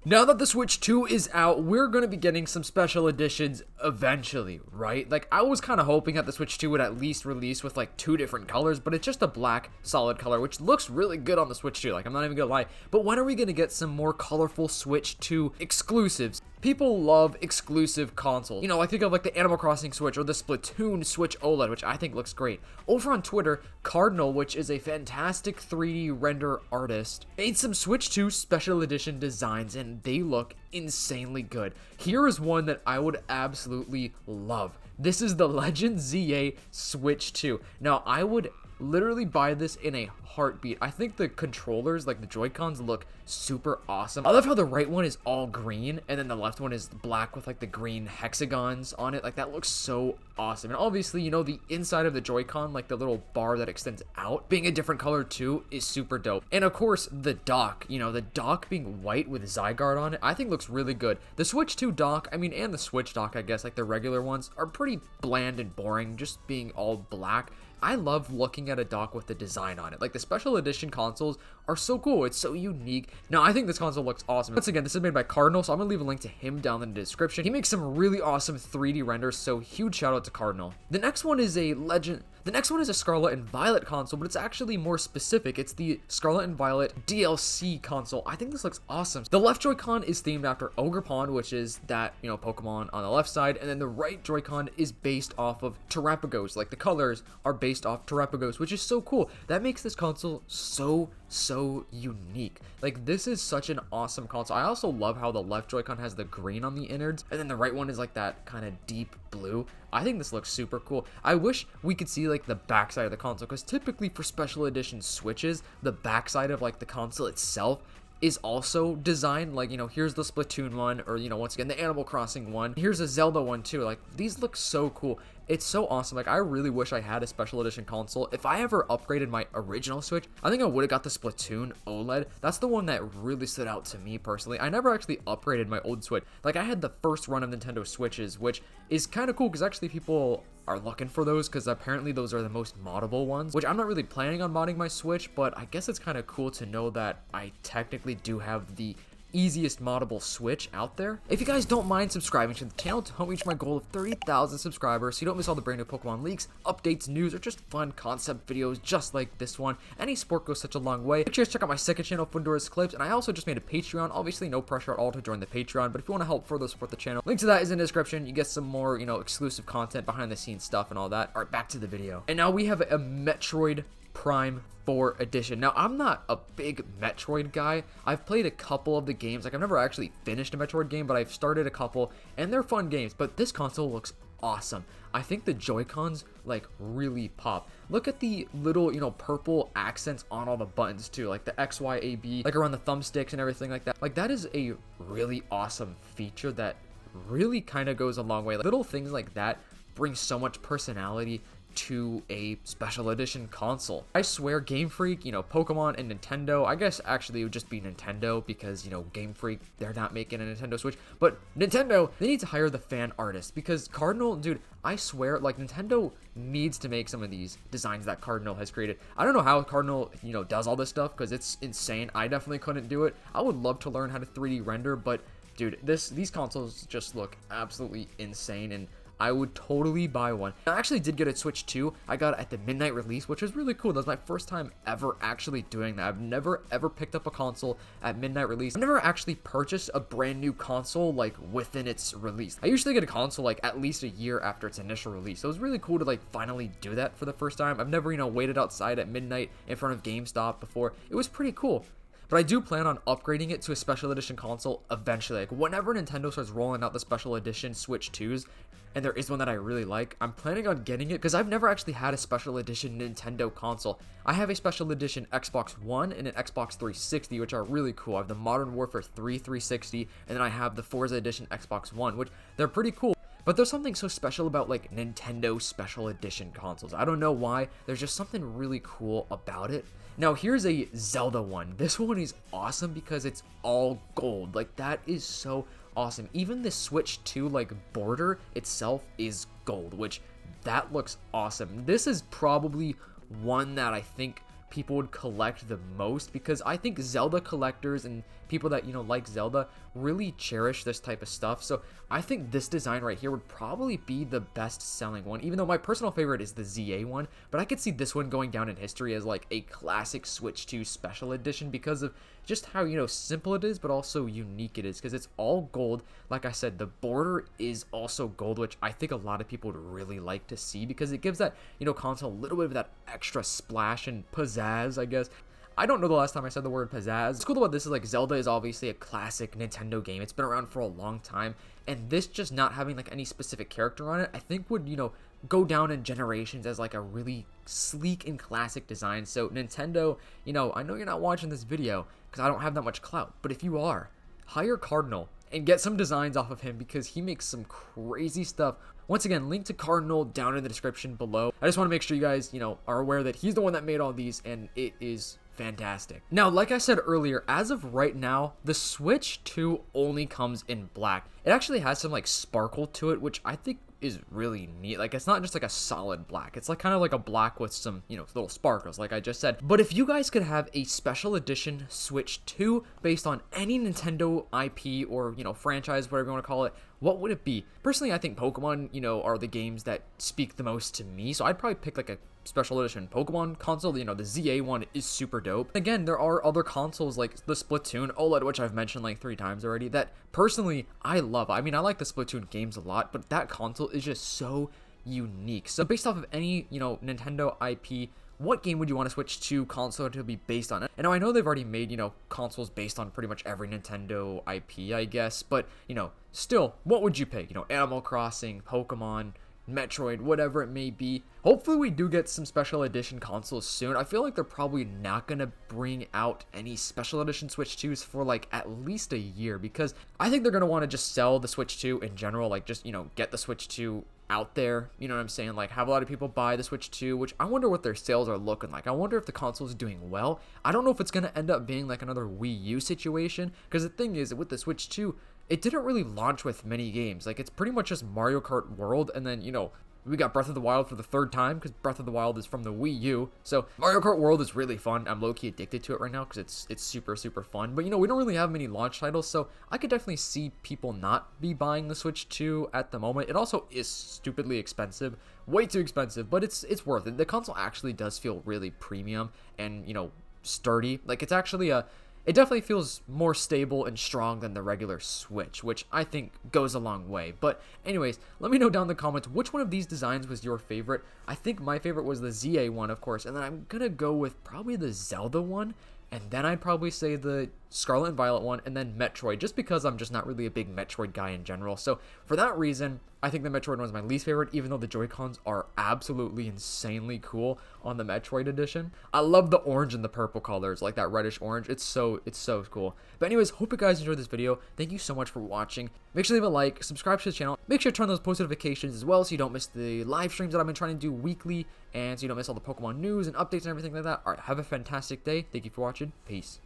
Now that the Switch 2 is out, we're going to be getting some special editions eventually, right? Like, I was kind of hoping that the Switch 2 would at least release with, like, 2 different colors, but it's just a black solid color, which looks really good on the Switch 2, like, I'm not even gonna lie. But when are we going to get some more colorful Switch 2 exclusives? People love exclusive consoles. You know, I think of like the Animal Crossing Switch or the Splatoon Switch OLED, which I think looks great. Over on Twitter, Cardinal, which is a fantastic 3D render artist, made some Switch 2 special edition designs and they look insanely good. Here is one that I would absolutely love. This is the Legend ZA Switch 2. Now, I would literally buy this in a heartbeat. I think the controllers, like the Joy-Cons, look super awesome. I love how the right one is all green and then the left one is black with like the green hexagons on it. Like, that looks so awesome. And obviously, you know, the inside of the Joy-Con, like the little bar that extends out, being a different color too is super dope. And of course, the dock, you know, the dock being white with Zygarde on it, I think looks really good. The Switch 2 dock, I mean, and the Switch dock, I guess, like the regular ones, are pretty bland and boring, just being all black. I love looking at a dock with the design on it. Like, the special edition consoles are so cool. It's so unique. Now, I think this console looks awesome. Once again, this is made by Cardinal, so I'm going to leave a link to him down in the description. He makes some really awesome 3D renders, so huge shout out to Cardinal. The next one is a Scarlet and Violet console, but it's actually more specific. It's the Scarlet and Violet DLC console. I think this looks awesome. The left Joy-Con is themed after Ogre Pond, which is that, you know, Pokemon on the left side, and then the right Joy-Con is based off of Terrapagos. Like, the colors are based off Terrapagos, which is so cool. That makes this console so unique. Like, this is such an awesome console. I also love how the left Joy-Con has the green on the innards, and then the right one is like that kind of deep blue. I think this looks super cool. I wish we could see like the backside of the console, because typically for special edition Switches, the backside of like the console itself is also designed, like, you know, here's the Splatoon one, or, you know, once again, the Animal Crossing one. Here's a Zelda one too. Like, these look so cool. It's so awesome. Like, I really wish I had a special edition console. If I ever upgraded my original Switch, I think I would have got the Splatoon OLED. That's the one that really stood out to me personally. I never actually upgraded my old Switch. Like, I had the first run of Nintendo Switches, which is kind of cool because actually people are looking for those, because apparently those are the most moddable ones, which I'm not really planning on modding my Switch, but I guess it's kind of cool to know that I technically do have the easiest moddable Switch out there. If you guys don't mind subscribing to the channel to help reach my goal of 30,000 subscribers so you don't miss all the brand new Pokemon leaks, updates, news, or just fun concept videos just like this one, any support goes such a long way. Make sure to check out my second channel, Fundores Clips, and I also just made a Patreon. Obviously, no pressure at all to join the Patreon, but if you want to help further support the channel, link to that is in the description. You get some more, you know, exclusive content, behind the scenes stuff, and all that. All right, back to the video. And now we have a Metroid Prime 4 edition. Now, I'm not a big Metroid guy. I've played a couple of the games. Like, I've never actually finished a Metroid game, but I've started a couple, and they're fun games. But this console looks awesome. I think the Joy-Cons, like, really pop. Look at the little, you know, purple accents on all the buttons, too. Like, the X, Y, A, B, like, around the thumbsticks and everything like that. Like, that is a really awesome feature that really kind of goes a long way. Like, little things like that bring so much personality to a special edition console. I swear, Game Freak, you know, Pokemon and Nintendo, I guess actually it would just be Nintendo because, you know, Game Freak, they're not making a Nintendo Switch, but Nintendo, they need to hire the fan artists, because Cardinal, dude, I swear, like, Nintendo needs to make some of these designs that Cardinal has created. I don't know how Cardinal, you know, does all this stuff, because it's insane. I definitely couldn't do it. I would love to learn how to 3D render, but dude, these consoles just look absolutely insane, and I would totally buy one. I actually did get a Switch 2. I got it at the midnight release, which was really cool. That was my first time ever actually doing that. I've never ever picked up a console at midnight release. I've never actually purchased a brand new console like within its release. I usually get a console like at least a year after its initial release. So it was really cool to like finally do that for the first time. I've never, you know, waited outside at midnight in front of GameStop before. It was pretty cool. But I do plan on upgrading it to a special edition console eventually. Like, whenever Nintendo starts rolling out the special edition Switch 2s, and there is one that I really like, I'm planning on getting it because I've never actually had a special edition Nintendo console. I have a special edition Xbox One and an Xbox 360, which are really cool. I have the Modern Warfare 3 360, and then I have the Forza Edition Xbox One, which they're pretty cool. But there's something so special about like Nintendo special edition consoles. I don't know why. There's just something really cool about it. Now here's a Zelda one. This one is awesome because it's all gold. Like, that is so awesome. Even the Switch 2 like border itself is gold, which that looks awesome. This is probably one that I think people would collect the most, because I think Zelda collectors and people that, like Zelda really cherish this type of stuff. So I think this design right here would probably be the best selling one, even though my personal favorite is the ZA one, but I could see this one going down in history as like a classic Switch 2 special edition because of just how, simple it is, but also unique it is, because it's all gold. Like I said, the border is also gold, which I think a lot of people would really like to see, because it gives that, console a little bit of that extra splash and pizzazz, I guess. I don't know the last time I said the word pizzazz. What's cool about this is, like, Zelda is obviously a classic Nintendo game. It's been around for a long time, and this just not having, like, any specific character on it, I think would, go down in generations as, like, a really sleek and classic design. So, Nintendo, I know you're not watching this video because I don't have that much clout, but if you are, hire Cardinal and get some designs off of him, because he makes some crazy stuff. Once again, link to Cardinal down in the description below. I just want to make sure you guys, are aware that he's the one that made all these, and it is fantastic. Now, like I said earlier, as of right now, the Switch 2 only comes in black. It actually has some like sparkle to it, which I think is really neat. Like, it's not just like a solid black. It's like kind of like a black with some, little sparkles, like I just said. But if you guys could have a special edition Switch 2 based on any Nintendo IP or, franchise, whatever you want to call it, what would it be? Personally, I think Pokemon, are the games that speak the most to me. So I'd probably pick like a special edition Pokemon console. The ZA one is super dope. Again, there are other consoles like the Splatoon OLED, which I've mentioned like 3 times already, that personally I love. I mean, I like the Splatoon games a lot, but that console is just so unique. So based off of any, Nintendo IP, what game would you want to Switch 2 console to be based on? And now I know they've already made, consoles based on pretty much every Nintendo IP, I guess, but, still, what would you pick? Animal Crossing, Pokemon, Metroid, whatever it may be. Hopefully we do get some special edition consoles soon. I feel like they're probably not gonna bring out any special edition Switch 2s for like at least a year, because I think they're gonna want to just sell the Switch 2 in general, like just, get the Switch 2 out there, you know what I'm saying, like have a lot of people buy the Switch 2, which I wonder what their sales are looking like. I wonder if the console is doing well. I don't know if it's going to end up being like another Wii U situation, because the thing is, with the Switch 2, it didn't really launch with many games. Like, it's pretty much just Mario Kart World, and then, we got Breath of the Wild for the 3rd time, because Breath of the Wild is from the Wii U. So Mario Kart World is really fun. I'm low-key addicted to it right now because it's super, super fun. But, we don't really have many launch titles, so I could definitely see people not be buying the Switch 2 at the moment. It also is stupidly expensive, way too expensive, but it's worth it. The console actually does feel really premium and, sturdy. Like, it's actually it definitely feels more stable and strong than the regular Switch, which I think goes a long way. But anyways, let me know down in the comments which one of these designs was your favorite. I think my favorite was the ZA one, of course, and then I'm gonna go with probably the Zelda one, and then I'd probably say the Scarlet and Violet one, and then Metroid, just because I'm just not really a big Metroid guy in general. So for that reason, I think the Metroid one is my least favorite, even though the Joy-Cons are absolutely insanely cool on the Metroid edition. I love the orange and the purple colors, like that reddish orange. It's so cool. But anyways, hope you guys enjoyed this video. Thank you so much for watching. Make sure to leave a like, subscribe to the channel. Make sure to turn those post notifications as well, so you don't miss the live streams that I've been trying to do weekly, and so you don't miss all the Pokemon news and updates and everything like that. All right, have a fantastic day. Thank you for watching. Peace.